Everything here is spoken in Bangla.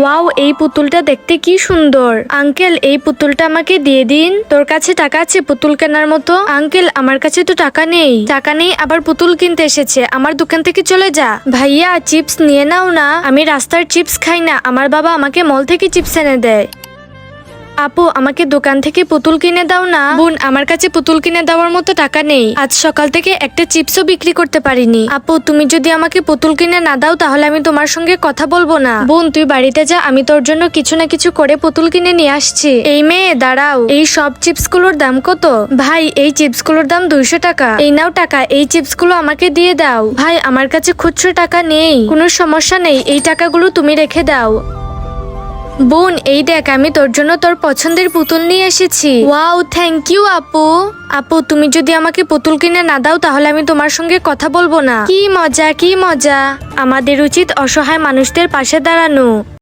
ওয়াও, এই পুতুলটা দেখতে কি সুন্দর। আঙ্কেল, এই পুতুলটা আমাকে দিয়ে দিন। তোর কাছে টাকা আছে পুতুল কেনার মতো? আঙ্কেল, আমার কাছে তো টাকা নেই। টাকা নেই আবার পুতুল কিনতে এসেছে? আমার দোকান থেকে চলে যা। ভাইয়া, চিপস নিয়ে নাও না। আমি রাস্তার চিপস খাই না, আমার বাবা আমাকে মল থেকে চিপস এনে দেয়। আপু, আমাকে দোকান থেকে পুতুল কিনে দাও না। বোন, আমার কাছে পুতুল কিনে দেওয়ার মতো টাকা নেই। আজ সকাল থেকে একটা চিপসও বিক্রি করতে পারিনি। আপু, তুমি যদি আমাকে পুতুল কিনে না দাও তাহলে আমি তোমার সঙ্গে কথা বলবো না। বোন, তুই বাড়িতে যা, আমি তোর জন্য কিছু না কিছু করে পুতুল কিনে নিয়ে আসছি। এই মেয়ে, দাঁড়াও। এই সব চিপস গুলোর দাম কত? ভাই, এই চিপস গুলোর দাম 200 টাকা। এই নাও টাকা, এই চিপস গুলো আমাকে দিয়ে দাও। ভাই, আমার কাছে খুচরো টাকা নেই। কোনো সমস্যা নেই, এই টাকাগুলো তুমি রেখে দাও। বোন, এই দেখ, আমি তোর জন্য তোর পছন্দের পুতুল নিয়ে এসেছি। ওয়াও, থ্যাংক ইউ আপু। আপু, তুমি যদি আমাকে পুতুল কিনে না দাও তাহলে আমি তোমার সঙ্গে কথা বলবো না। কি মজা, কি মজা। আমাদের উচিত অসহায় মানুষদের পাশে দাঁড়ানো।